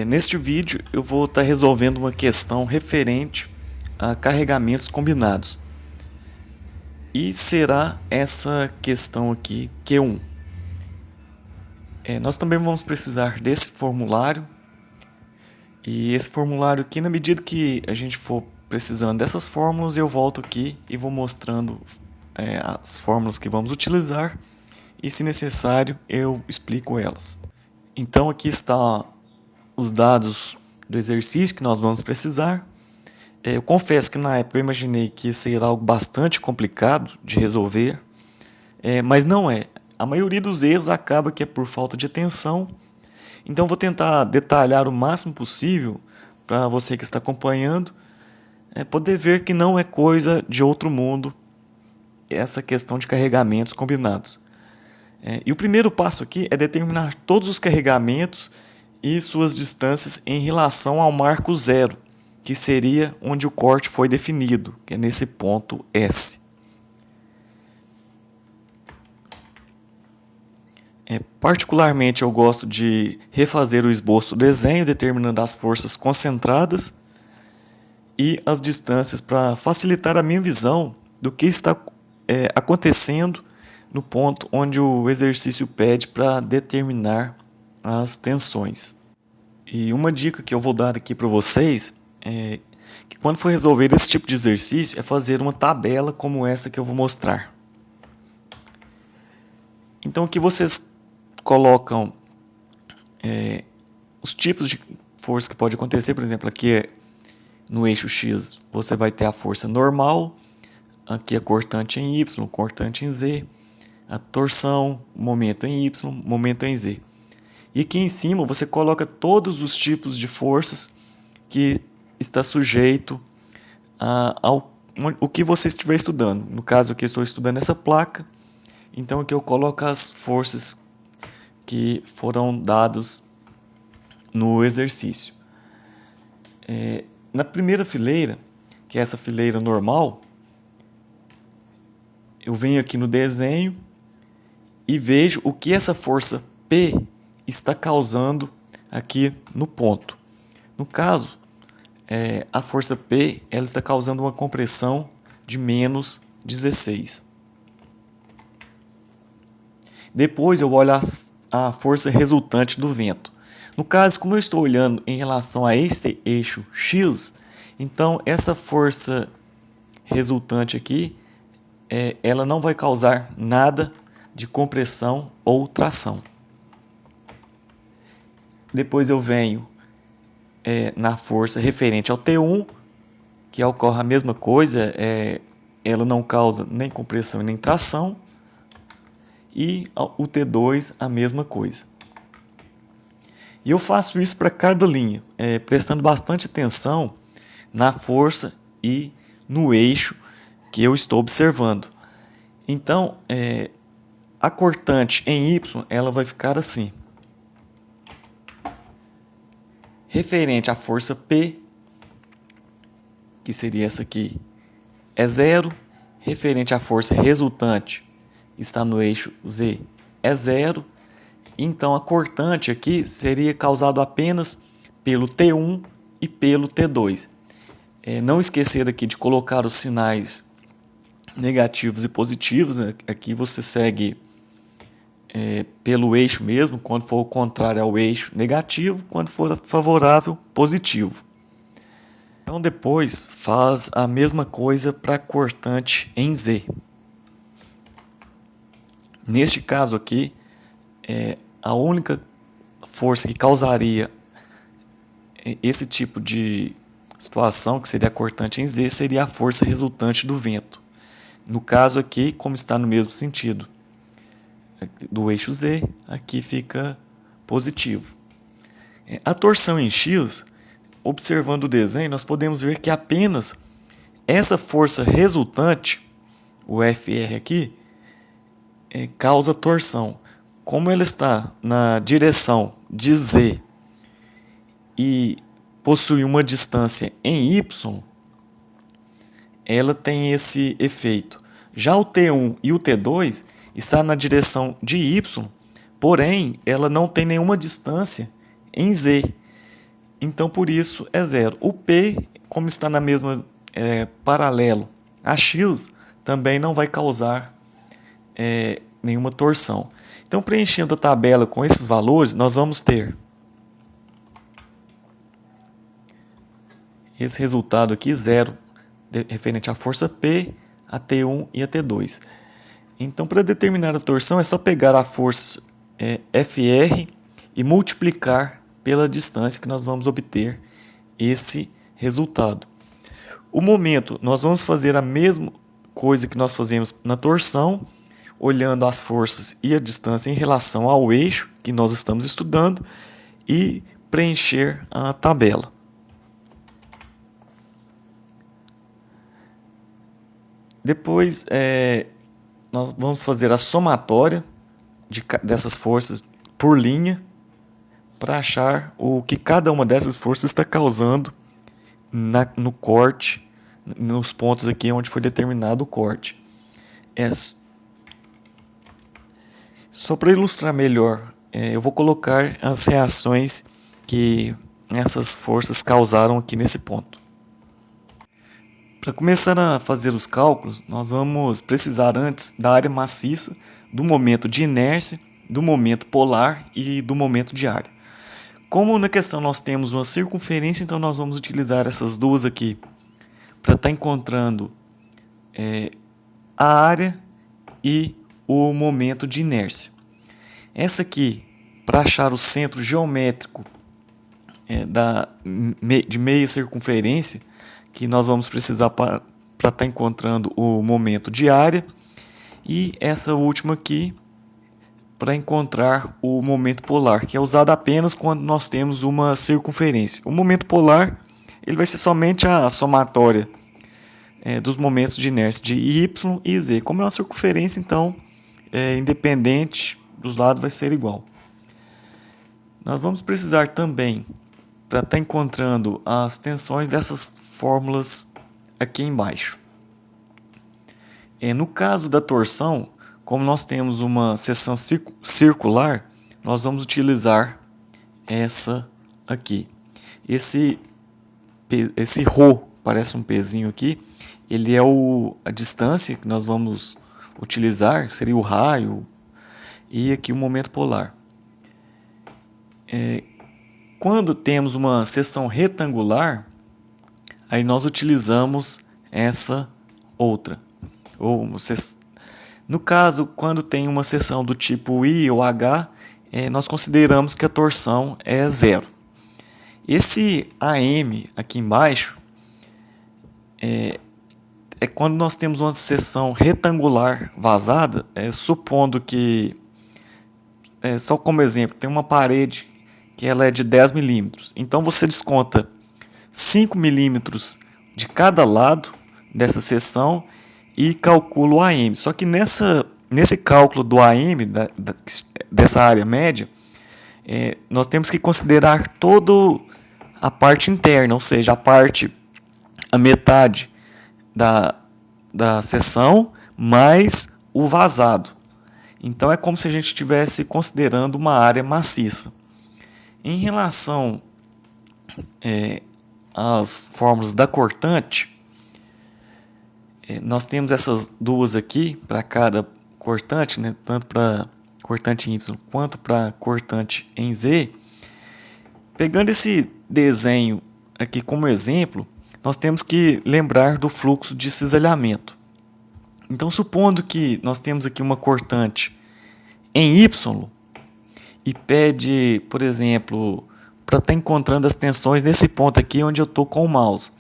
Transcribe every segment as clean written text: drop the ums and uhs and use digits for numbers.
Neste vídeo eu vou estar resolvendo uma questão referente a carregamentos combinados. E será essa questão aqui Q1. Nós também vamos precisar desse formulário. E esse formulário aqui, na medida que a gente for precisando dessas fórmulas, eu volto aqui e vou mostrando as fórmulas que vamos utilizar. E se necessário, eu explico elas. Então aqui está os dados do exercício que nós vamos precisar. Eu confesso que na época eu imaginei que ia ser algo bastante complicado de resolver, mas não é. A maioria dos erros acaba que é por falta de atenção, então vou tentar detalhar o máximo possível para você que está acompanhando poder ver que não é coisa de outro mundo essa questão de carregamentos combinados. E o primeiro passo aqui é determinar todos os carregamentos e suas distâncias em relação ao marco zero, que seria onde o corte foi definido, que é nesse ponto S. Particularmente eu gosto de refazer o esboço do desenho, determinando as forças concentradas e as distâncias para facilitar a minha visão do que está acontecendo no ponto onde o exercício pede para determinar as tensões. E uma dica que eu vou dar aqui para vocês é que quando for resolver esse tipo de exercício é fazer uma tabela como essa que eu vou mostrar. Então aqui vocês colocam os tipos de força que pode acontecer. Por exemplo, aqui no eixo X você vai ter a força normal, aqui a cortante em Y, cortante em Z, a torção, momento em Y, momento em Z. E aqui em cima você coloca todos os tipos de forças que está sujeito ao o que você estiver estudando. No caso aqui eu estou estudando essa placa, então aqui eu coloco as forças que foram dadas no exercício. Na primeira fileira, que é essa fileira normal, eu venho aqui no desenho e vejo o que essa força P está causando aqui no ponto. No caso, a força P ela está causando uma compressão de menos 16. Depois eu olho a força resultante do vento. No caso, como eu estou olhando em relação a este eixo X, então essa força resultante aqui, ela não vai causar nada de compressão ou tração. Depois eu venho na força referente ao T1, que ocorre a mesma coisa, ela não causa nem compressão e nem tração. E o T2 a mesma coisa. E eu faço isso para cada linha, prestando bastante atenção na força e no eixo que eu estou observando. Então, a cortante em Y ela vai ficar assim. Referente à força P, que seria essa aqui, é 0. Referente à força resultante, que está no eixo Z, é 0. Então a cortante aqui seria causado apenas pelo T1 e pelo T2. Não esquecer aqui de colocar os sinais negativos e positivos. Aqui você segue pelo eixo mesmo, quando for o contrário ao eixo, negativo, quando for favorável, positivo. Então depois faz a mesma coisa para a cortante em Z. Neste caso aqui, a única força que causaria esse tipo de situação, que seria a cortante em Z, seria a força resultante do vento. No caso aqui, como está no mesmo sentido do eixo Z, aqui fica positivo. A torção em X, observando o desenho, nós podemos ver que apenas essa força resultante, o FR aqui, causa torção. Como ela está na direção de Z e possui uma distância em Y, ela tem esse efeito. Já o T1 e o T2 está na direção de Y, porém ela não tem nenhuma distância em Z. Então, por isso, é zero. O P, como está na mesma paralelo a X, também não vai causar nenhuma torção. Então, preenchendo a tabela com esses valores, nós vamos ter esse resultado aqui, zero, referente à força P, a T1 e a T2. Então, para determinar a torção, é só pegar a força FR e multiplicar pela distância que nós vamos obter esse resultado. O momento, nós vamos fazer a mesma coisa que nós fazemos na torção, olhando as forças e a distância em relação ao eixo que nós estamos estudando e preencher a tabela. Depois, nós vamos fazer a somatória dessas forças por linha para achar o que cada uma dessas forças está causando no corte, nos pontos aqui onde foi determinado o corte. Só para ilustrar melhor, eu vou colocar as reações que essas forças causaram aqui nesse ponto. Para começar a fazer os cálculos, nós vamos precisar antes da área maciça, do momento de inércia, do momento polar e do momento de área. Como na questão nós temos uma circunferência, então nós vamos utilizar essas duas aqui para estar encontrando a área e o momento de inércia. Essa aqui, para achar o centro geométrico de meia circunferência, que nós vamos precisar para estar encontrando o momento de área, e essa última aqui para encontrar o momento polar, que é usado apenas quando nós temos uma circunferência. O momento polar ele vai ser somente a somatória dos momentos de inércia de y e z. Como é uma circunferência, então, independente dos lados vai ser igual. Nós vamos precisar também, para estar encontrando as tensões dessas fórmulas aqui embaixo. No caso da torção, como nós temos uma seção circular, nós vamos utilizar essa aqui. Esse ρ, parece um pezinho aqui, ele é a distância que nós vamos utilizar, seria o raio, e aqui o momento polar. Quando temos uma seção retangular, aí nós utilizamos essa outra. No caso, quando tem uma seção do tipo I ou H, nós consideramos que a torção é zero. Esse AM aqui embaixo é quando nós temos uma seção retangular vazada, supondo que, só como exemplo, tem uma parede que ela é de 10 milímetros. Então você desconta 5 milímetros de cada lado dessa seção e calcula o AM. Só que nesse cálculo do AM, dessa área média, nós temos que considerar toda a parte interna, ou seja, a metade da seção mais o vazado. Então é como se a gente estivesse considerando uma área maciça. Em relação às fórmulas da cortante, nós temos essas duas aqui para cada cortante, né, tanto para cortante em Y quanto para cortante em Z. Pegando esse desenho aqui como exemplo, nós temos que lembrar do fluxo de cisalhamento. Então, supondo que nós temos aqui uma cortante em Y e pede, por exemplo, para estar encontrando as tensões nesse ponto aqui onde eu estou com o mouse,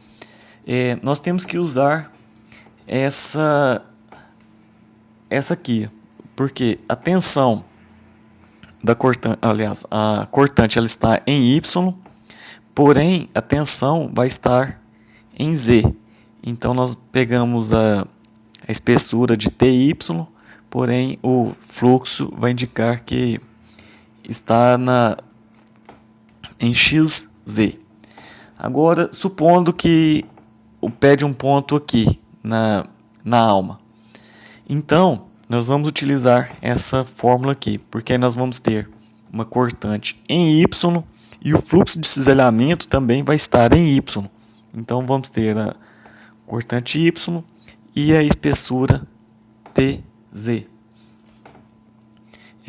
nós temos que usar essa aqui, porque a tensão da cortante, aliás, a cortante ela está em Y, porém a tensão vai estar em Z. Então nós pegamos a espessura de TY, porém o fluxo vai indicar que está em XZ. Agora, supondo que pede um ponto aqui na alma. Então, nós vamos utilizar essa fórmula aqui, porque aí nós vamos ter uma cortante em Y e o fluxo de cisalhamento também vai estar em Y. Então vamos ter a cortante Y e a espessura TZ.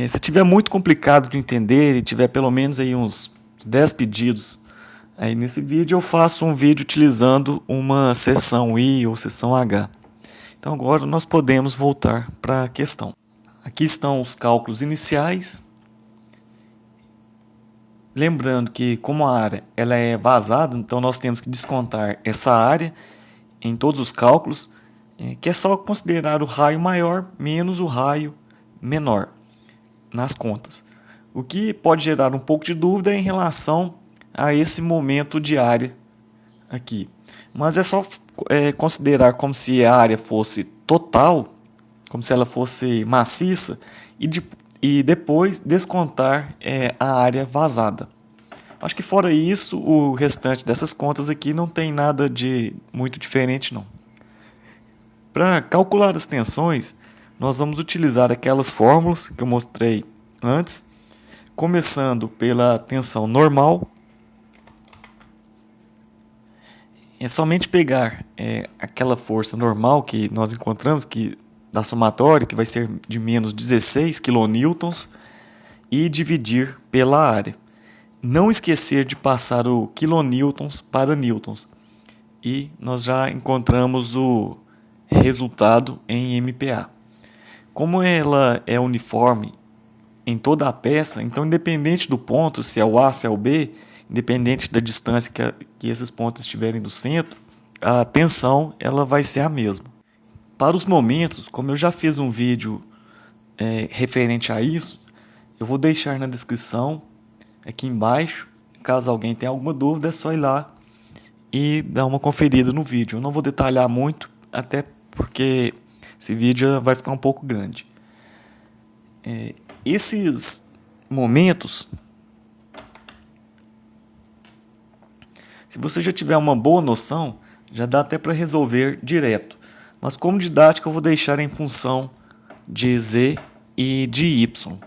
Se tiver muito complicado de entender e tiver pelo menos aí uns 10 pedidos aí nesse vídeo, eu faço um vídeo utilizando uma seção I ou seção H. Então agora nós podemos voltar para a questão. Aqui estão os cálculos iniciais. Lembrando que como a área ela é vazada, então nós temos que descontar essa área em todos os cálculos, que é só considerar o raio maior menos o raio menor nas contas. O que pode gerar um pouco de dúvida é em relação a esse momento de área aqui. Mas é só considerar como se a área fosse total, como se ela fosse maciça, e depois descontar a área vazada. Acho que fora isso, o restante dessas contas aqui não tem nada de muito diferente não. Para calcular as tensões, nós vamos utilizar aquelas fórmulas que eu mostrei antes, começando pela tensão normal. É somente pegar aquela força normal que nós encontramos, da somatória, que vai ser de menos 16 kN, e dividir pela área. Não esquecer de passar o kilonewtons para newtons. E nós já encontramos o resultado em MPa. Como ela é uniforme em toda a peça, então independente do ponto, se é o A, se é o B, independente da distância que esses pontos estiverem do centro, a tensão ela vai ser a mesma. Para os momentos, como eu já fiz um vídeo referente a isso, eu vou deixar na descrição aqui embaixo. Caso alguém tenha alguma dúvida, é só ir lá e dar uma conferida no vídeo. Eu não vou detalhar muito, até porque esse vídeo vai ficar um pouco grande. Esses momentos, se você já tiver uma boa noção, já dá até para resolver direto. Mas como didática eu vou deixar em função de Z e de Y.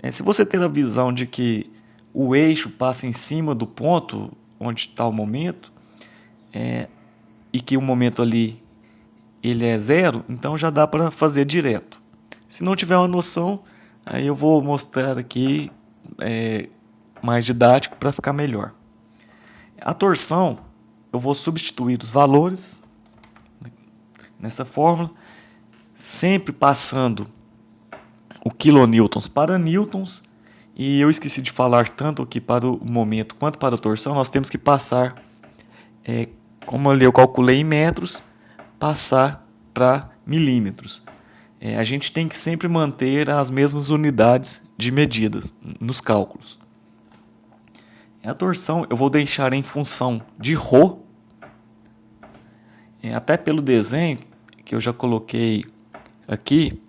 Se você ter a visão de que o eixo passa em cima do ponto onde está o momento, e que o momento ali ele é zero, então já dá para fazer direto. Se não tiver uma noção, aí eu vou mostrar aqui mais didático para ficar melhor. A torção, eu vou substituir os valores nessa fórmula, sempre passando o kilonewtons para newtons, e eu esqueci de falar tanto aqui para o momento quanto para a torção, nós temos que passar, como ali eu calculei em metros, passar para milímetros. A gente tem que sempre manter as mesmas unidades de medidas nos cálculos. A torção eu vou deixar em função de ρ, até pelo desenho que eu já coloquei aqui,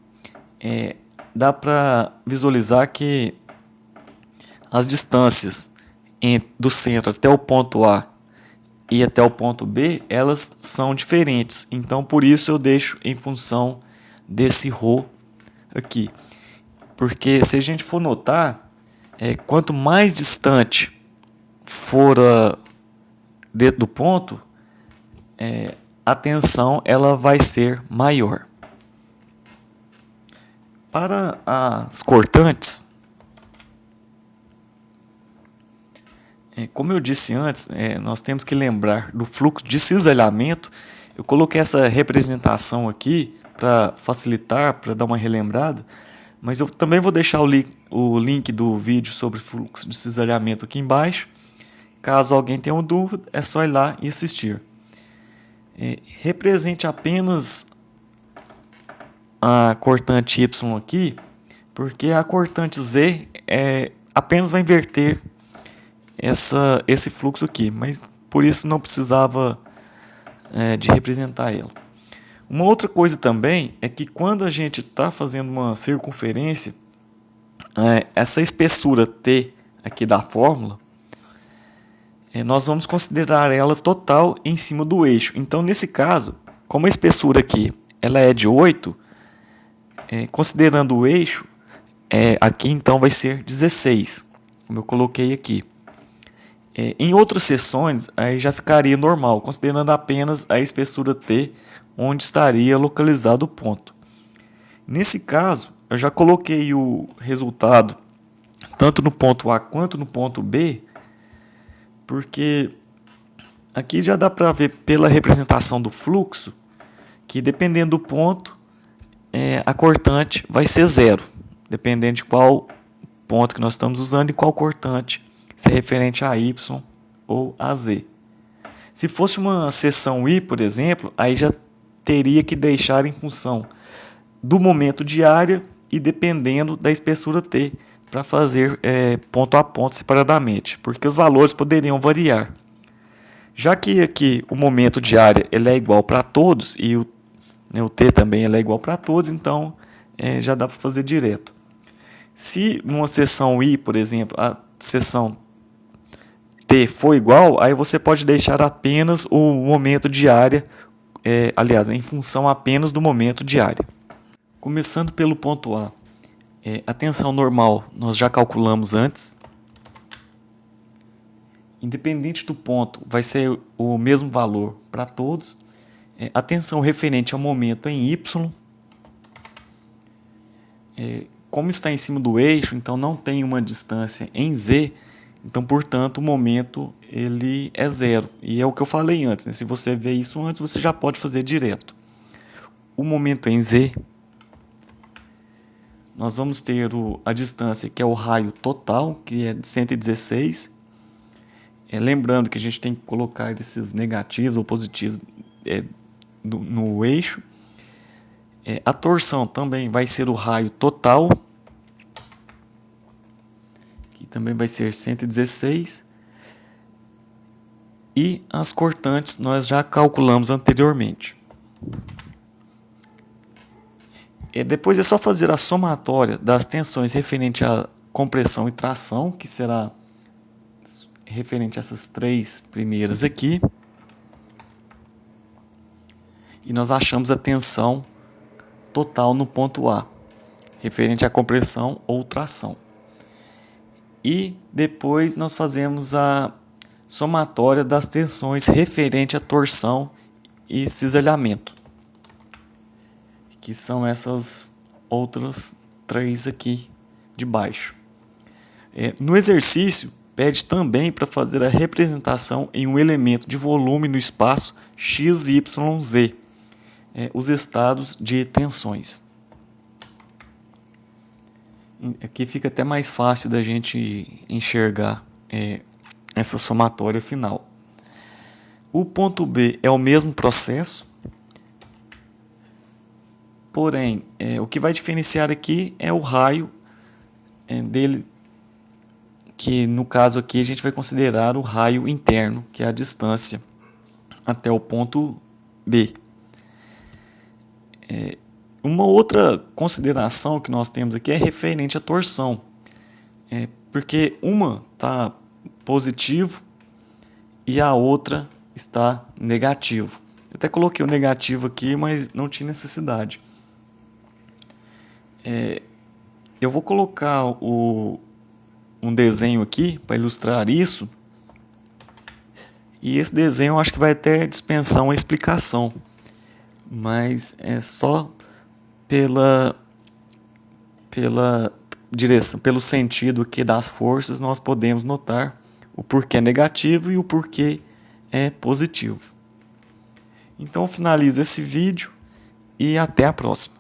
dá para visualizar que as distâncias do centro até o ponto A e até o ponto B, elas são diferentes. Então, por isso eu deixo em função desse ρ aqui. Porque se a gente for notar, quanto mais distante for dentro do ponto, a tensão ela vai ser maior. Para as cortantes, como eu disse antes, nós temos que lembrar do fluxo de cisalhamento. Eu coloquei essa representação aqui para facilitar, para dar uma relembrada, mas eu também vou deixar o link do vídeo sobre fluxo de cisalhamento aqui embaixo. Caso alguém tenha uma dúvida, é só ir lá e assistir. Represente apenas a cortante Y aqui, porque a cortante Z apenas vai inverter esse fluxo aqui, mas por isso não precisava de representar ela. Uma outra coisa também é que quando a gente está fazendo uma circunferência, essa espessura T aqui da fórmula, nós vamos considerar ela total em cima do eixo. Então, nesse caso, como a espessura aqui ela é de 8, considerando o eixo, aqui então vai ser 16, como eu coloquei aqui. Em outras seções, aí já ficaria normal, considerando apenas a espessura T, onde estaria localizado o ponto. Nesse caso, eu já coloquei o resultado tanto no ponto A quanto no ponto B, porque aqui já dá para ver pela representação do fluxo que, dependendo do ponto, a cortante vai ser zero, dependendo de qual ponto que nós estamos usando e qual cortante, se é referente a Y ou a Z. Se fosse uma seção I, por exemplo, aí já teria que deixar em função do momento de área e dependendo da espessura T para fazer ponto a ponto separadamente, porque os valores poderiam variar. Já que aqui o momento de área ele é igual para todos e o T também ele é igual para todos, então já dá para fazer direto. Se numa seção I, por exemplo, a seção T for igual, aí você pode deixar apenas o momento de área, aliás, em função apenas do momento de área. Começando pelo ponto A, a tensão normal nós já calculamos antes. Independente do ponto, vai ser o mesmo valor para todos. A tensão referente ao momento em Y. Como está em cima do eixo, então não tem uma distância em Z, então, portanto, o momento ele é zero. E é o que eu falei antes, né? Se você vê isso antes, você já pode fazer direto. O momento em Z, nós vamos ter a distância, que é o raio total, que é de 116. Lembrando que a gente tem que colocar esses negativos ou positivos no eixo. A torção também vai ser o raio total, que também vai ser 116. E as cortantes nós já calculamos anteriormente. Depois é só fazer a somatória das tensões referente à compressão e tração, que será referente a essas três primeiras aqui. E nós achamos a tensão total no ponto A, referente à compressão ou tração. E depois nós fazemos a somatória das tensões referente à torção e cisalhamento, que são essas outras três aqui de baixo. No exercício, pede também para fazer a representação em um elemento de volume no espaço x, y, z, os estados de tensões. Aqui fica até mais fácil da gente enxergar essa somatória final. O ponto B é o mesmo processo, porém, o que vai diferenciar aqui é o raio dele, que no caso aqui a gente vai considerar o raio interno, que é a distância até o ponto B. Uma outra consideração que nós temos aqui é referente à torção, porque uma está positivo e a outra está negativo. Eu até coloquei o negativo aqui, mas não tinha necessidade. Eu vou colocar um desenho aqui para ilustrar isso. E esse desenho eu acho que vai até dispensar uma explicação, mas é só pela direção, pelo sentido aqui das forças, nós podemos notar o porquê é negativo e o porquê é positivo. Então eu finalizo esse vídeo e até a próxima.